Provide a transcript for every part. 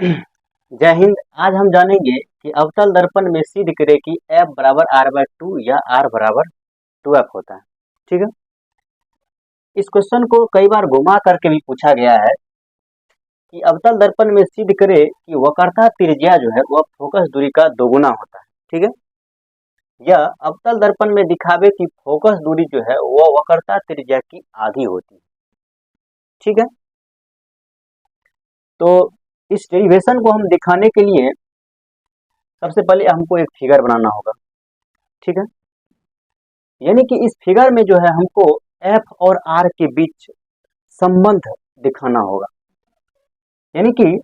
जय हिंद। आज हम जानेंगे कि अवतल दर्पण में सिद्ध करें कि F बराबर R/2 या R बराबर 2F होता है। ठीक है, इस क्वेश्चन को कई बार घुमा करके भी पूछा गया है कि अवतल दर्पण में सिद्ध करें कि वक्रता त्रिज्या जो है वह फोकस दूरी का दोगुना होता है। ठीक है, यह अवतल दर्पण में दिखावे कि फोकस दूरी जो है वह वक्रता त्रिज्या की आधी होती है। ठीक है, तो इस डेरिवेशन को हम दिखाने के लिए सबसे पहले हमको एक फिगर बनाना होगा। ठीक है, यानी कि इस फिगर में जो है हमको F और R के बीच संबंध दिखाना होगा। यानी कि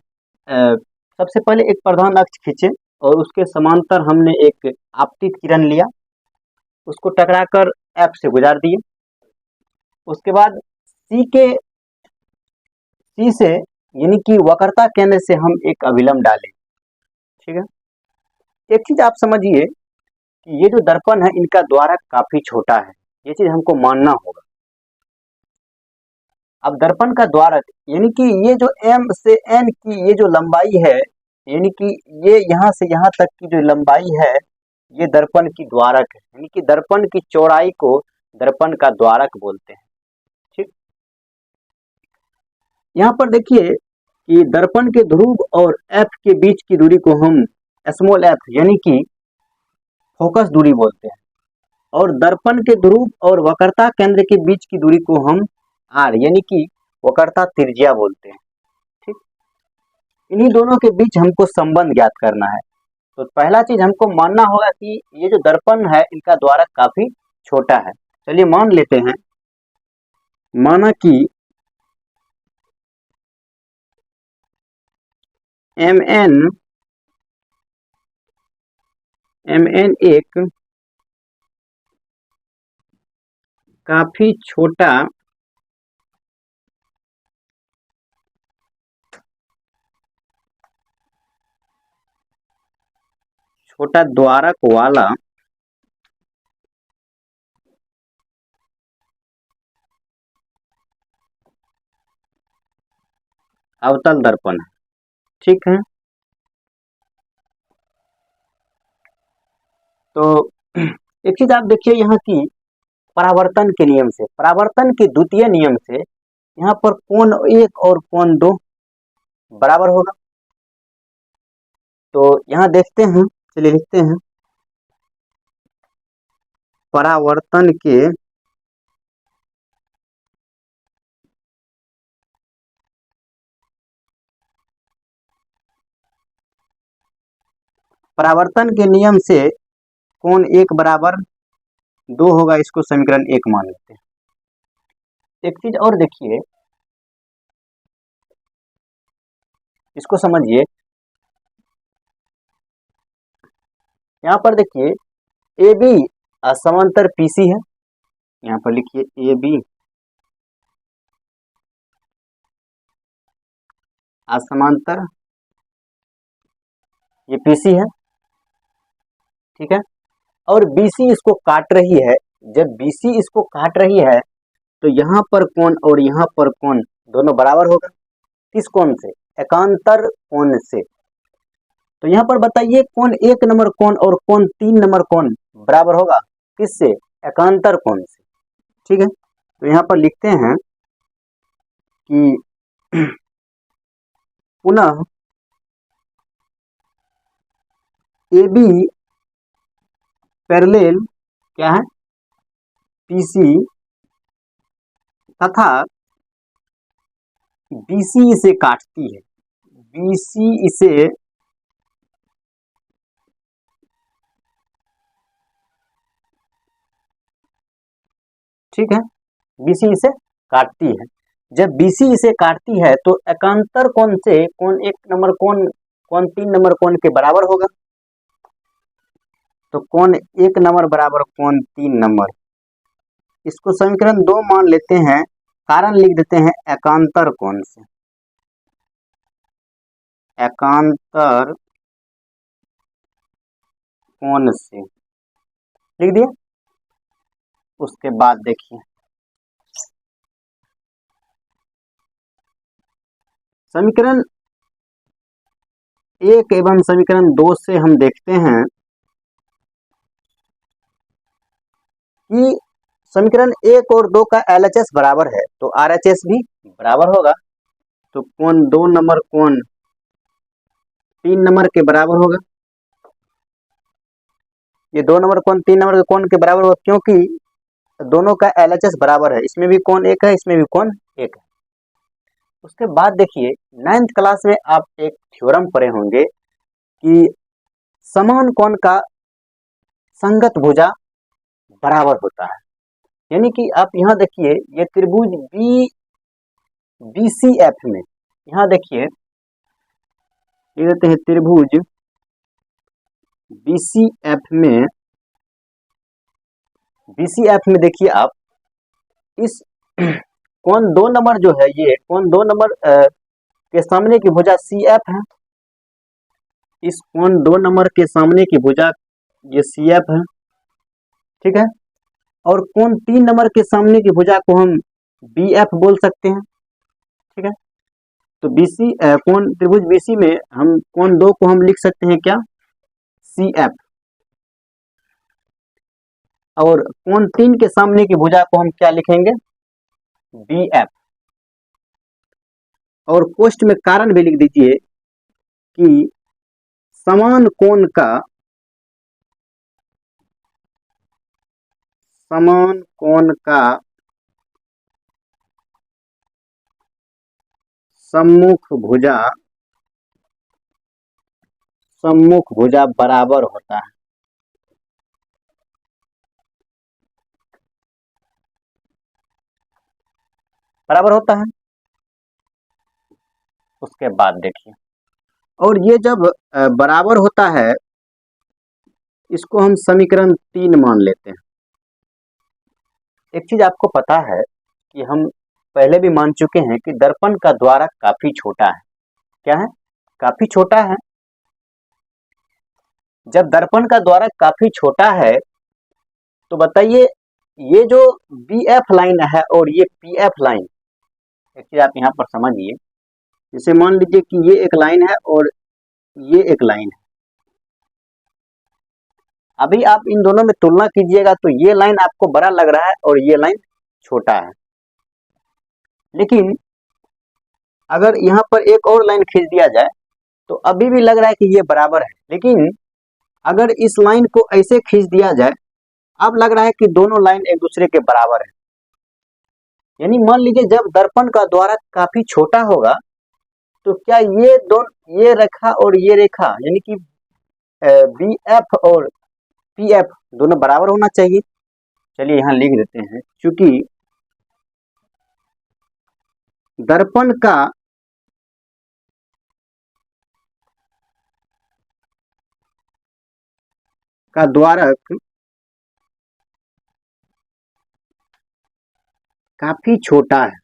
सबसे पहले एक प्रधान अक्ष खींचे और उसके समांतर हमने एक आपतित किरण लिया, उसको टकराकर F से गुजार दिए। उसके बाद C से यानी कि वक्रता केंद्र से हम एक अभिलंब डालें। ठीक है, एक चीज आप समझिए कि ये जो दर्पण है इनका द्वारक काफी छोटा है, ये चीज हमको मानना होगा। अब दर्पण का द्वारक यानी कि ये जो M से N की ये जो लंबाई है, यानी कि ये यहाँ से यहाँ तक की जो लंबाई है ये दर्पण की द्वारक है, यानी कि दर्पण की चौड़ाई को दर्पण का द्वारक बोलते हैं। ठीक, यहाँ पर देखिए कि दर्पण के ध्रुव और F के बीच की दूरी को हम स्मॉल f यानी कि फोकस दूरी बोलते हैं, और दर्पण के ध्रुव और वक्रता केंद्र के बीच की दूरी को हम R यानी कि वक्रता त्रिज्या बोलते हैं। ठीक, इन्हीं दोनों के बीच हमको संबंध ज्ञात करना है। तो पहला चीज हमको मानना होगा कि ये जो दर्पण है इनका द्वारक काफी छोटा है। चलिए मान लेते हैं, माना कि mn एक काफी छोटा द्वारक वाला अवतल दर्पण है। ठीक है, तो एक चीज आप देखिए यहाँ की परावर्तन के नियम से, परावर्तन के द्वितीय नियम से यहाँ पर कोण 1 और कोण 2 बराबर होगा। तो यहाँ देखते हैं, चलिए लिखते हैं परावर्तन के नियम से कोण 1 बराबर 2 होगा, इसको समीकरण 1 मान लेते हैं। एक चीज और देखिए, इसको समझिए, यहाँ पर देखिए ए बी समांतर पीसी है, यहाँ पर लिखिए ए बी समांतर ये पीसी है। ठीक है, और बीसी इसको काट रही है। जब बीसी इसको काट रही है तो यहाँ पर कोण और यहाँ पर कोण दोनों बराबर होगा। किस कोण से? एकांतर कोण से। तो यहाँ पर बताइए कोण 1 नंबर कोण और कोण 3 नंबर कोण बराबर होगा किससे? एकांतर कोण से। ठीक है, तो यहाँ पर लिखते हैं कि पुनः ए बी पैरेलल क्या है? पीसी तथा बीसी इसे काटती है। बीसी इसे ठीक है, बीसी इसे काटती है। जब बीसी इसे काटती है तो एकांतर कोण से कोण 1 नंबर कोण 3 नंबर कोण के बराबर होगा। तो कोण 1 नंबर बराबर कोण 3 नंबर, इसको समीकरण 2 मान लेते हैं, कारण लिख देते हैं एकांतर कोण से। एकांतर कोण से लिख दिया। उसके बाद देखिए समीकरण एक एवं समीकरण 2 से हम देखते हैं कि समीकरण 1 और 2 का LHS बराबर है तो RHS भी बराबर होगा। तो कोण 2 नंबर कोण 3 नंबर के बराबर होगा। ये 2 नंबर कोण 3 नंबर के कोण के बराबर होगा क्योंकि दोनों का LHS बराबर है। इसमें भी कोण 1 है, इसमें भी कोण 1 है। उसके बाद देखिए 9th क्लास में आप एक थ्योरम पढ़े होंगे कि समान कोण का संगत भुजा बराबर होता है। यानी कि आप यहाँ देखिए ये त्रिभुज BCF में, यहाँ देखिए ये देते हैं त्रिभुज BCF में देखिए आप इस कोण 2 नंबर जो है, ये कोण 2 नंबर के सामने की भुजा CF है। इस कोण 2 नंबर के सामने की भुजा ये CF है, ठीक है। और कोण 3 नंबर के सामने की भुजा को हम BF बोल सकते हैं, ठीक है। तो कोण त्रिभुज BC में हम कोण 2 को हम लिख सकते हैं क्या, CF। और कोण 3 के सामने की भुजा को हम क्या लिखेंगे, BF। और कोष्ठ में कारण भी लिख दीजिए कि समान कोण का सम्मुख भुजा बराबर होता है। बराबर होता है। उसके बाद देखिए, और ये जब बराबर होता है इसको हम समीकरण 3 मान लेते हैं। एक चीज आपको पता है कि हम पहले भी मान चुके हैं कि दर्पण का द्वारक काफी छोटा है। क्या है, काफी छोटा है। जब दर्पण का द्वारक काफी छोटा है तो बताइए ये जो BF लाइन है और ये PF लाइन, एक चीज आप यहाँ पर समझिए, जैसे मान लीजिए कि ये एक लाइन है और ये एक लाइन है। अभी आप इन दोनों में तुलना कीजिएगा तो ये लाइन आपको बड़ा लग रहा है और ये लाइन छोटा है। लेकिन अगर यहाँ पर एक और लाइन खींच दिया जाए तो अभी भी लग रहा है कि ये बराबर है। लेकिन अगर इस लाइन को ऐसे खींच दिया जाए, अब लग रहा है कि दोनों लाइन एक दूसरे के बराबर है। यानी मान लीजिए जब दर्पण का द्वारक काफी छोटा होगा तो क्या ये रेखा और ये रेखा यानी कि BF और PF दोनों बराबर होना चाहिए। चलिए यहां लिख देते हैं, क्योंकि दर्पण का द्वारक काफी छोटा है।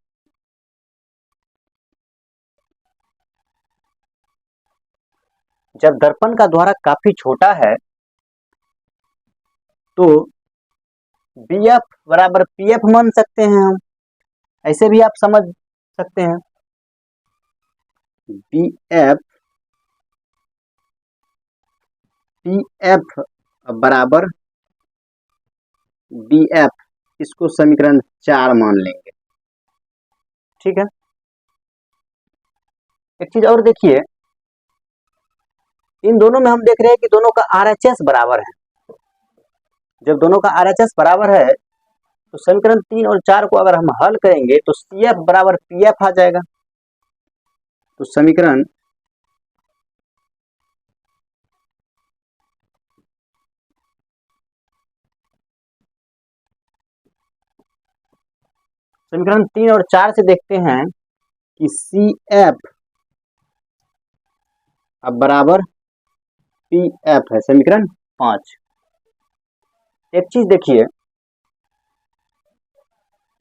जब दर्पण का द्वारक काफी छोटा है तो BF बराबर PF मान सकते हैं हम, ऐसे भी आप समझ सकते हैं। BF PF बराबर BF, इसको समीकरण 4 मान लेंगे, ठीक है। एक चीज और देखिए, इन दोनों में हम देख रहे हैं कि दोनों का RHS बराबर है। जब दोनों का RHS बराबर है तो समीकरण 3 और 4 को अगर हम हल करेंगे तो CF बराबर PF आ जाएगा। तो समीकरण समीकरण 3 और 4 से देखते हैं कि CF अब बराबर PF है, समीकरण 5। एक चीज देखिए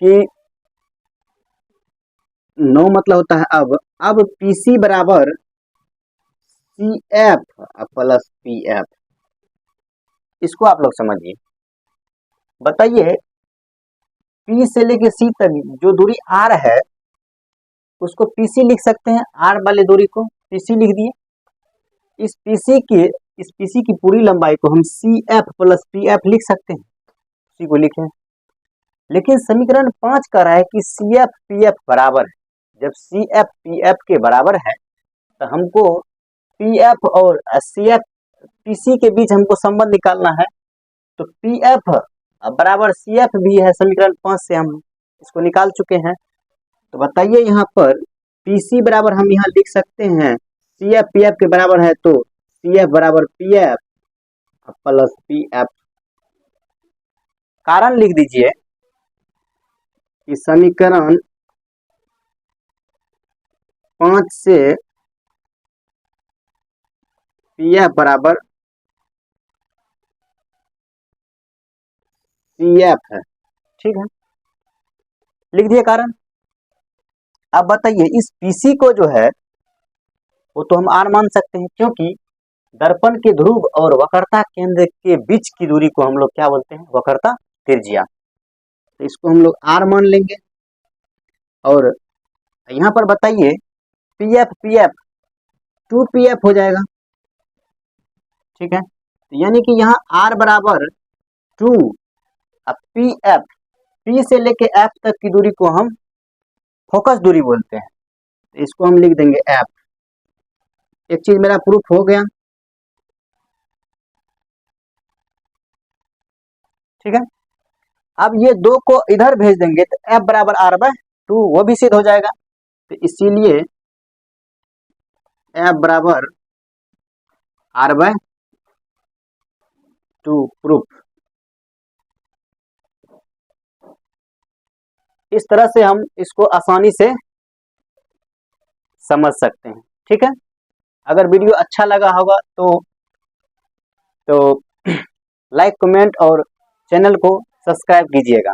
कि 9 मतलब होता है अब PC बराबर CF प्लस PF, इसको आप लोग समझिए। बताइए P से लेके C तक जो दूरी R है उसको PC लिख सकते हैं, R वाले दूरी को PC लिख दिए। इस पीसी की पूरी लंबाई को हम C F plus P F लिख सकते हैं, उसी को लिखें। लेकिन समीकरण 5 कह रहा है कि सी एफ पी एफ बराबर है। जब सी एफ पी एफ के बराबर है तो हमको पी एफ और सी एफ पीसी के बीच हमको संबंध निकालना है। तो पी एफ बराबर सी एफ भी है, समीकरण 5 से हम इसको निकाल चुके हैं। तो बताइए यहाँ पर पीसी बराबर हम यहाँ लिख सकते हैं सी एफ पी एफ के बराबर है, तो सी एफ बराबर P F plus P F. कारण लिख दीजिए कि समीकरण 5 से पी एफ बराबर सी एफ है। ठीक है, लिख दिए कारण। अब बताइए इस पीसी को जो है वो तो हम आर मान सकते हैं, क्योंकि दर्पण के ध्रुव और वक्रता केंद्र के बीच की दूरी को हम लोग क्या बोलते हैं, वक्रता त्रिज्या। तो इसको हम लोग आर मान लेंगे। और यहाँ पर बताइए पी एफ 2pf हो जाएगा। ठीक है, तो यानी कि यहाँ आर बराबर 2, अब पी एफ, पी से लेके एफ तक की दूरी को हम फोकस दूरी बोलते हैं। तो इसको हम लिख देंगे एफ। एक चीज मेरा प्रूफ हो गया। ठीक है, अब ये 2 को इधर भेज देंगे तो एफ बराबर आर बाय 2 वो भी सिद्ध हो जाएगा। तो इसीलिए एफ बराबर आर बाय 2 प्रूफ। इस तरह से हम इसको आसानी से समझ सकते हैं। ठीक है, अगर वीडियो अच्छा लगा होगा तो लाइक कमेंट और चैनल को सब्सक्राइब कीजिएगा।